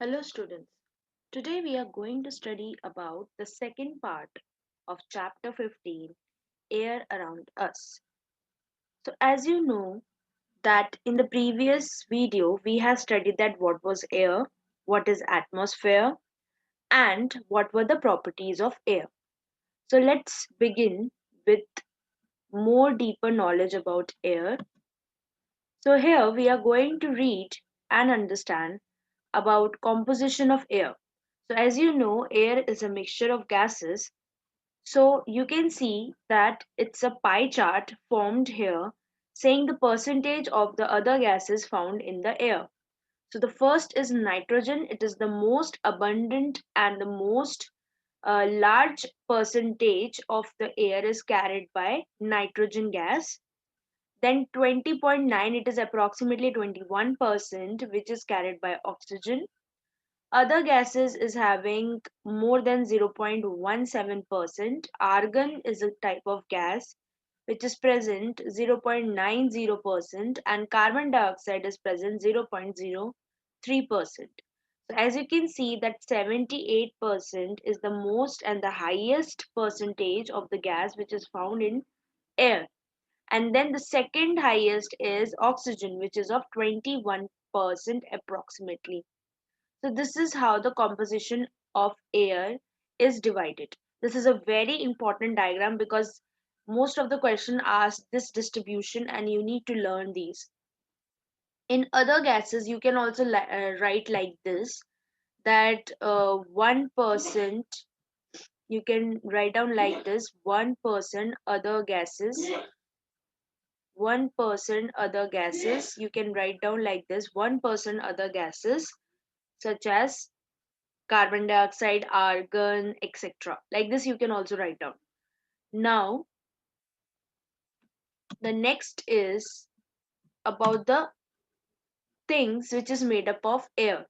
Hello students. Today we are going to study about the second part of chapter 15, air around us. So as you know that in the previous video we have studied that what was air, what is atmosphere and what were the properties of air. So let's begin with more deeper knowledge about air. So here we are going to read and understand about composition of air. So as you know, air is a mixture of gases. So you can see that it's a pie chart formed here saying the percentage of the other gases found in the air. So the first is nitrogen. It is the most abundant and the most large percentage of the air is carried by nitrogen gas. Then 20.9, it is approximately 21%, which is carried by oxygen. Other gases is having more than 0.17%. Argon is a type of gas which is present 0.90%, and carbon dioxide is present 0.03%. So as you can see that 78% is the most and the highest percentage of the gas which is found in air. And then the second highest is oxygen, which is of 21% approximately. So this is how the composition of air is divided. This is a very important diagram because most of the question asks this distribution and you need to learn these. In other gases, you can also write like this, that 1%, you can write down like this, 1% other gases, 1% other gases, you can write down like this, 1% other gases such as carbon dioxide, argon, etc. Like this, you can also write down. Now, the next is about the things which is made up of air.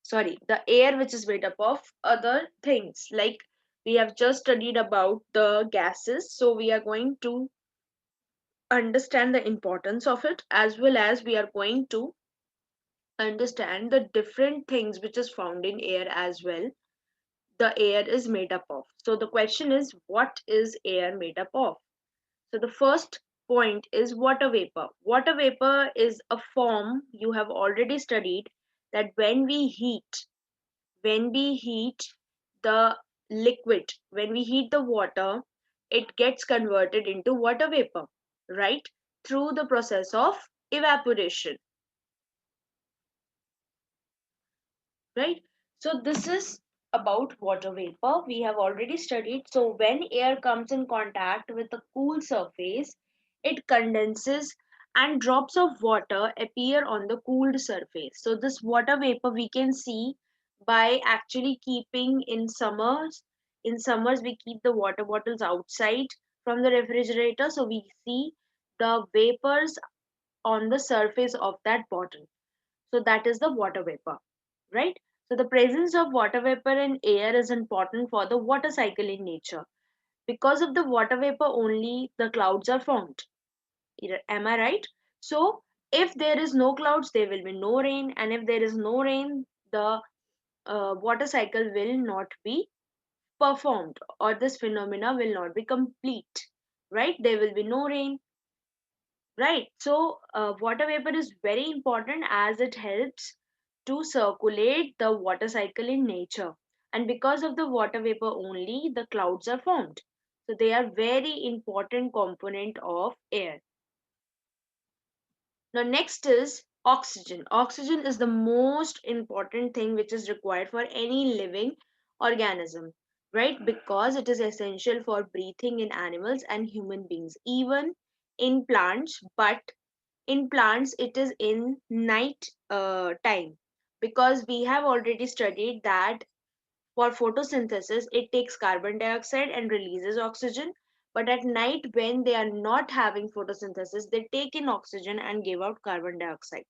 Sorry, the air which is made up of other things. Like we have just studied about the gases, so we are going to understand the importance of it, as well as we are going to understand the different things which is found in air as well the air is made up of. So the question is, what is air made up of? So the first point is water vapor. Water vapor is a form you have already studied, that when we heat the liquid, when we heat the water, it gets converted into water vapor, right? Through the process of evaporation, right? So this is about water vapor. We have already studied. So when air comes in contact with a cool surface, it condenses and drops of water appear on the cooled surface. So this water vapor we can see by actually keeping in summers. In summers, we keep the water bottles outside from the refrigerator. So we see the vapors on the surface of that bottle. So that is the water vapor, right? So the presence of water vapor in air is important for the water cycle in nature. Because of the water vapor only the clouds are formed. Am I right? So if there is no clouds, there will be no rain, and if there is no rain, the water cycle will not be performed, or this phenomena will not be complete, right? There will be no rain, right? So water vapor is very important as it helps to circulate the water cycle in nature. And because of the water vapor only, the clouds are formed. So they are very important component of air. Now next is oxygen. Oxygen is the most important thing which is required for any living organism, right? Because it is essential for breathing in animals and human beings, even in plants. But in plants it is in night time, because we have already studied that for photosynthesis it takes carbon dioxide and releases oxygen, but at night when they are not having photosynthesis they take in oxygen and give out carbon dioxide.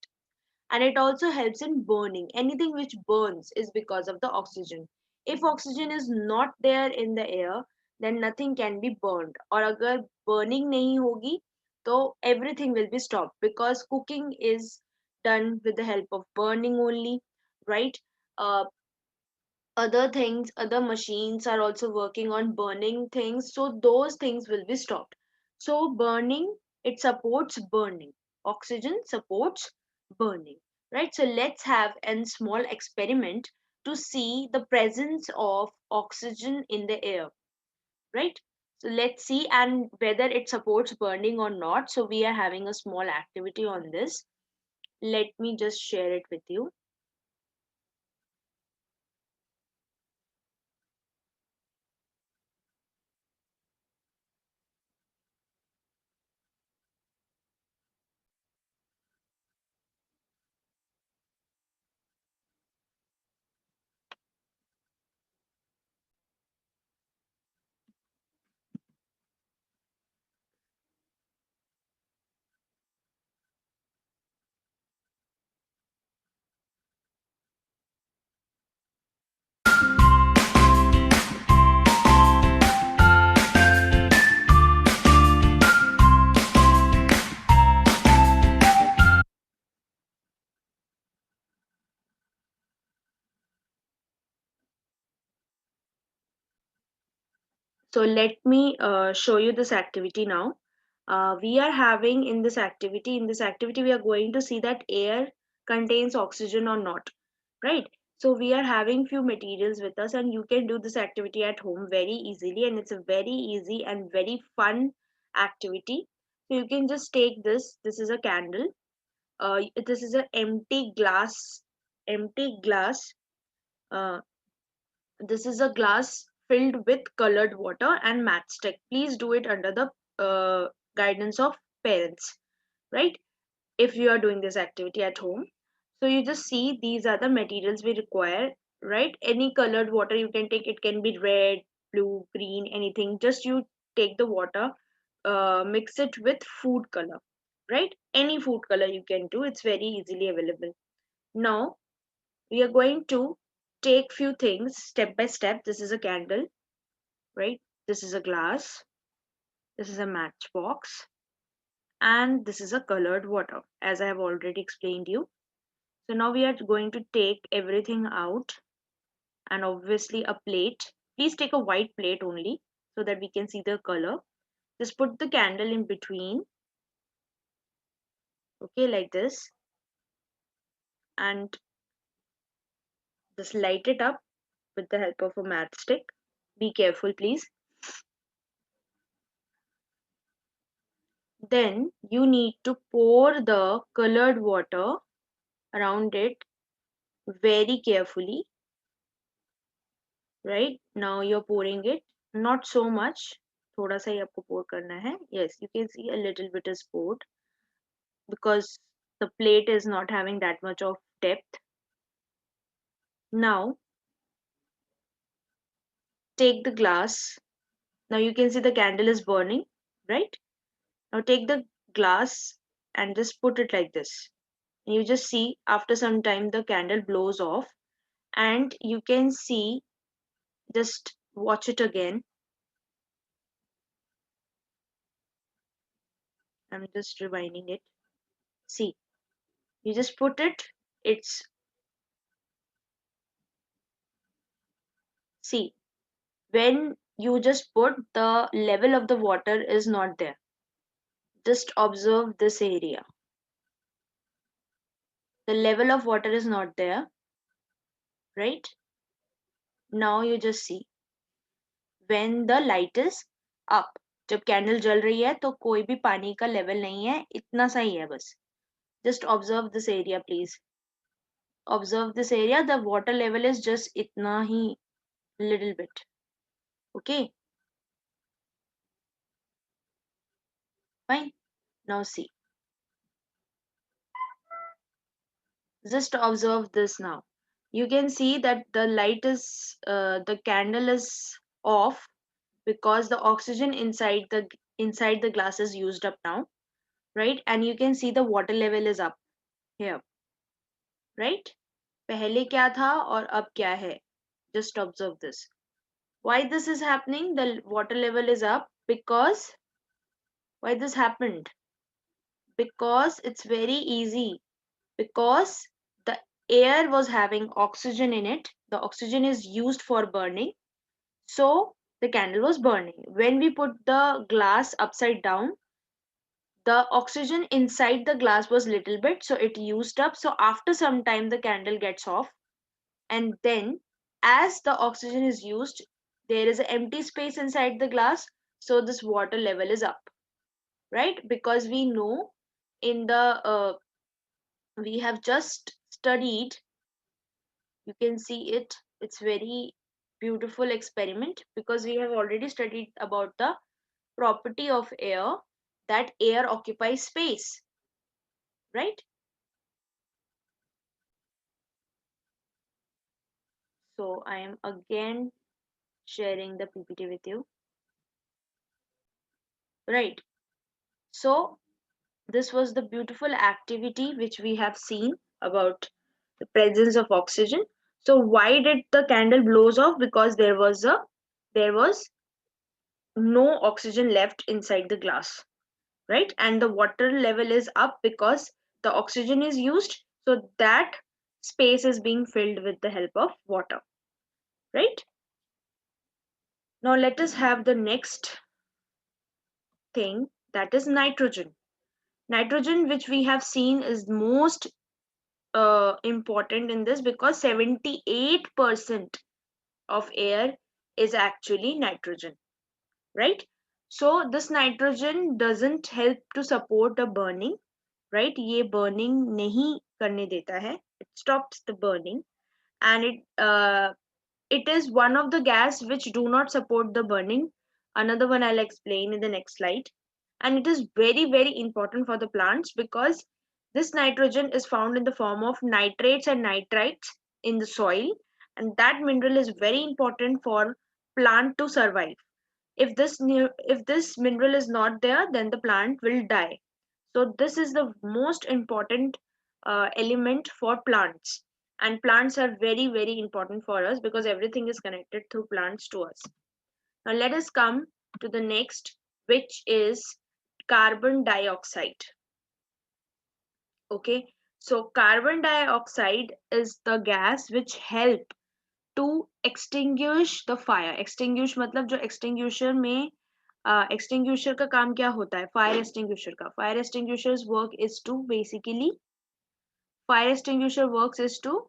And it also helps in burning. Anything which burns is because of the oxygen. If oxygen is not there in the air, then nothing can be burned. और अगर burning नहीं होगी तो everything will be stopped, because cooking is done with the help of burning only, right? uh, other things, other machines are also working on burning things, so those things will be stopped. So burning, it supports burning. Oxygen supports burning, right? So let's have a small experiment to see the presence of oxygen in the air, right? So let's see and whether it supports burning or not. So we are having a small activity on this. Let me just share it with you. So let me show you this activity now. We are having in this activity, we are going to see that air contains oxygen or not, right? So we are having few materials with us and you can do this activity at home very easily, and it's a very easy and very fun activity. So you can just take this is a candle. This is an empty glass. Uh, this is a glass filled with colored water and matchstick. Please do it under the guidance of parents, right? If you are doing this activity at home. So you just see these are the materials we require, right? Any colored water you can take. It can be red, blue, green, anything. Just you take the water, mix it with food color, right? Any food color you can do. It's very easily available. Now we are going to take few things step by step. This is a candle, right? This is a glass, this is a matchbox, and this is a colored water, as I have already explained you. So now we are going to take everything out, and obviously a plate. Please take a white plate only so that we can see the color. Just put the candle in between, okay, like this, and just light it up with the help of a matchstick. Be careful, please. Then you need to pour the colored water around it very carefully. Right now you're pouring it, not so much, थोड़ा सा ही आपको pour करना है. Yes, you can see a little bit is poured because the plate is not having that much of depth. Now take the glass. Now you can see the candle is burning, right? Now take the glass and just put it like this. And you just see after some time the candle blows off, and you can see, just watch it again. I'm just rewinding it. See, you just put it, it's, see, when you just put, the level of the water is not there. Just observe this area. The level of water is not there, right? Now you just see when the light is up. जब candle जल रही है तो कोई भी पानी का level नहीं है, इतना सा ही है बस. Just observe this area, please. Observe this area. The water level is just itna hi, little bit. Okay, fine. Now see. Just observe this now. You can see that the light is, the candle is off because the oxygen inside the glass is used up now, right? And you can see the water level is up here, right? पहले क्या था और अब क्या है? Just observe this. Why this is happening? The water level is up because, why this happened? Because it's very easy. Because the air was having oxygen in it. The oxygen is used for burning. So the candle was burning. When we put the glass upside down, the oxygen inside the glass was little bit, so it used up. So after some time, the candle gets off. And then as the oxygen is used, there is an empty space inside the glass. So this water level is up, right? Because we know in the we have just studied, you can see it, it's very beautiful experiment, because we have already studied about the property of air, that air occupies space, right? So I am again sharing the PPT with you, right? So this was the beautiful activity which we have seen about the presence of oxygen. So why did the candle blows off? Because there was no oxygen left inside the glass, right? And the water level is up because the oxygen is used, so that space is being filled with the help of water, right? Now let us have the next thing, that is nitrogen. Nitrogen, which we have seen, is most important in this, because 78% of air is actually nitrogen, right? So this nitrogen doesn't help to support the burning, right? ये burning नहीं करने देता है, it stops the burning. And it is one of the gas which do not support the burning. Another one I'll explain in the next slide. And it is very very important for the plants, because this nitrogen is found in the form of nitrates and nitrites in the soil, and that mineral is very important for plant to survive. If this mineral is not there, then the plant will die. So this is the most important element for plants, and plants are very very important for us, because everything is connected through plants to us. Now let us come to the next, which is carbon dioxide. Okay, so carbon dioxide is the gas which help to extinguish the fire. Extinguish मतलब जो extinguisher में extinguisher का काम क्या होता है? Fire extinguisher का, fire extinguisher's work is to basically, fire extinguisher works is to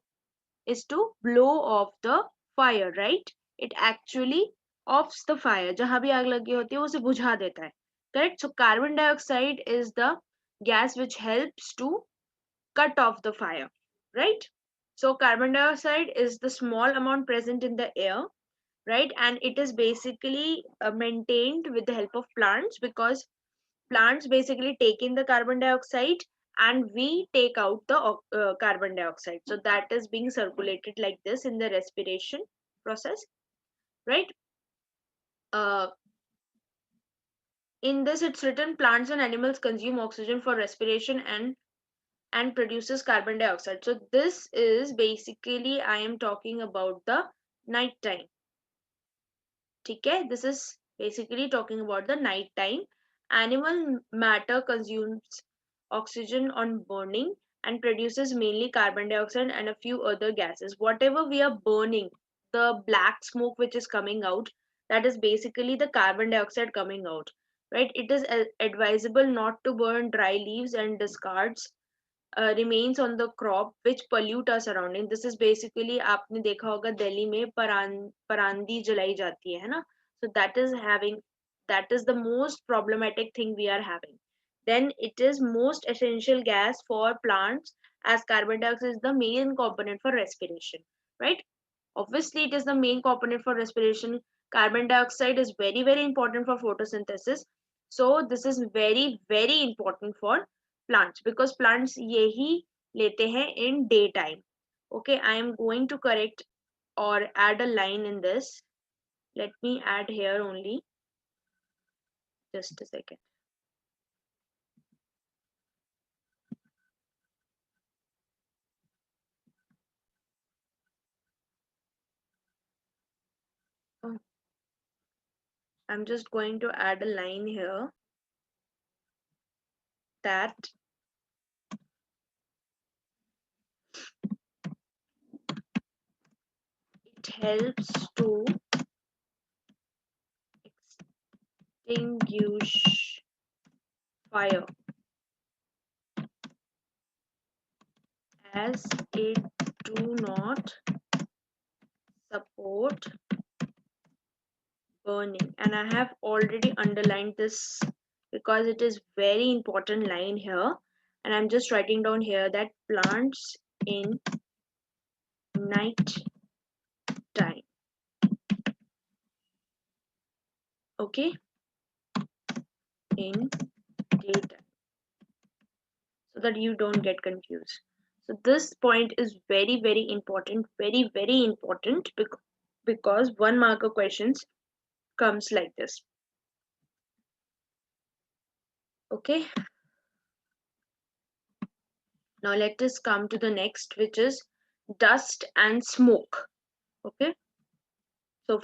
blow off the fire, right? It actually offs the fire. जहां भी आग लगी होती है उसे बुझा देता है, correct? So carbon dioxide is the gas which helps to cut off the fire, right? So carbon dioxide is the small amount present in the air, right? And it is basically maintained with the help of plants, because plants basically take in the carbon dioxide and we take out the carbon dioxide. So that is being circulated like this in the respiration process, right? uh, in this it's written, plants and animals consume oxygen for respiration and produces carbon dioxide. So this is basically, I am talking about the night time. Okay, this is basically talking about the night time. Animal matter consumes oxygen on burning and produces mainly carbon dioxide and a few other gases. Whatever we are burning, the black smoke which is coming out, that is basically the carbon dioxide coming out, right? It is advisable not to burn dry leaves and discards remains on the crop which pollute our surrounding. This is basically, आपने देखा होगा दिल्ली में परांदी जलाई जाती है ना? So that is the most problematic thing we are having. Then it is most essential gas for plants, as carbon dioxide is the main component for respiration, right? Obviously it is the main component for respiration. Carbon dioxide is very very important for photosynthesis. So this is very very important for plants, because plants यही लेते हैं in daytime. Okay, I am going to correct or add a line in this. Let me add here only, just a second. Oh, I'm just going to add a line here, that helps to extinguish fire as it do not support burning. And I have already underlined this because it is very important line here, and I'm just writing down here that plants in night time, okay, in daytime, so that you don't get confused. So this point is very very important, very important, because one marker questions comes like this. Okay, now let us come to the next, which is dust and smoke. Okay, so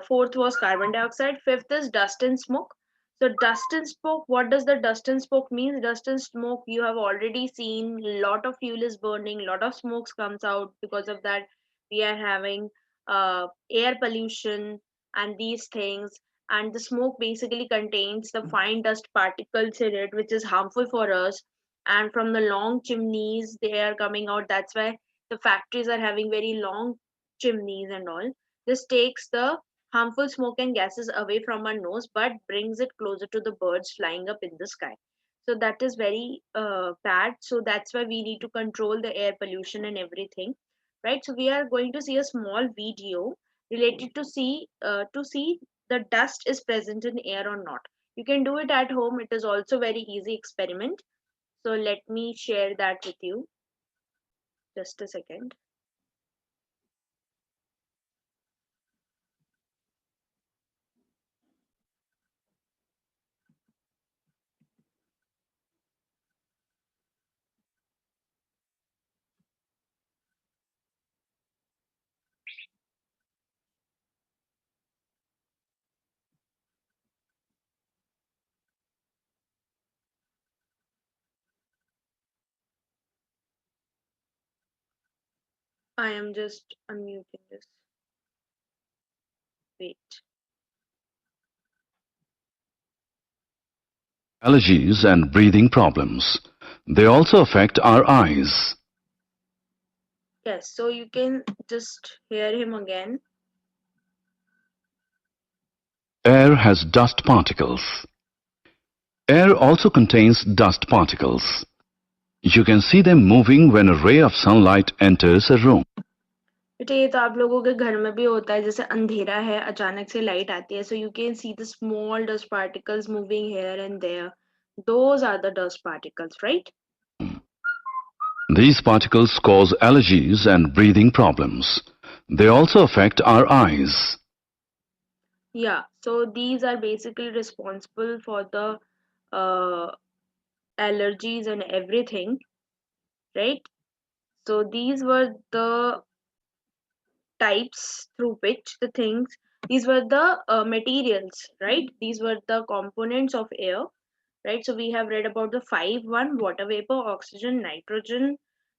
fourth was carbon dioxide, fifth is dust and smoke. So dust and smoke, what does the dust and smoke mean? Dust and smoke, you have already seen, lot of fuel is burning, lot of smokes comes out. Because of that we are having air pollution and these things. And the smoke basically contains the fine dust particles in it, which is harmful for us. And from the long chimneys they are coming out. That's why the factories are having very long chimneys and all. This takes the harmful smoke and gases away from our nose but brings it closer to the birds flying up in the sky. So that is very bad. So that's why we need to control the air pollution and everything. Right. So we are going to see a small video related to see the dust is present in air or not. You can do it at home. It is also very easy experiment. So let me share that with you. Just a second. I am just unmuting this. Wait. Allergies and breathing problems. They also affect our eyes. Yes, so you can just hear him again. Air has dust particles. Air also contains dust particles. You can see them moving when a ray of sunlight enters a room. बेटा ये तो आप लोगों के घर में भी होता है, जैसे अंधेरा है अचानक से लाइट आती है, so you can see the small dust particles moving here and there. Those are the dust particles, right? These particles cause allergies and breathing problems. They also affect our eyes. Yeah, so these are basically responsible for the uh, allergies and everything, right? So these were the types through which the things, these were the materials, right? These were the components of air, right? So we have read about the five one: water vapor, oxygen, nitrogen,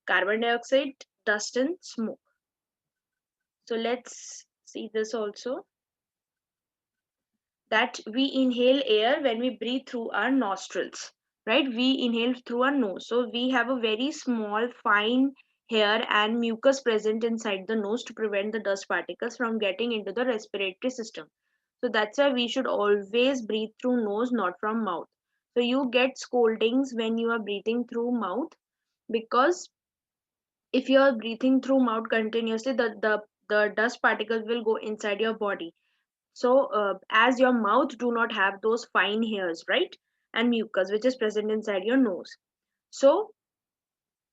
carbon dioxide, dust and smoke. So let's see this also, that we inhale air when we breathe through our nostrils, right? We inhale through our nose. So we have a very small fine hair and mucus present inside the nose to prevent the dust particles from getting into the respiratory system. So that's why we should always breathe through nose, not from mouth. So you get scoldings when you are breathing through mouth, because if you are breathing through mouth continuously, the dust particles will go inside your body. So as your mouth do not have those fine hairs, right, and mucus which is present inside your nose, so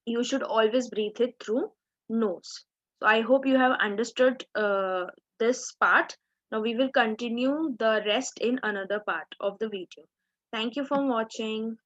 you should always breathe it through nose. So I hope you have understood this part. Now we will continue the rest in another part of the video. Thank you for watching.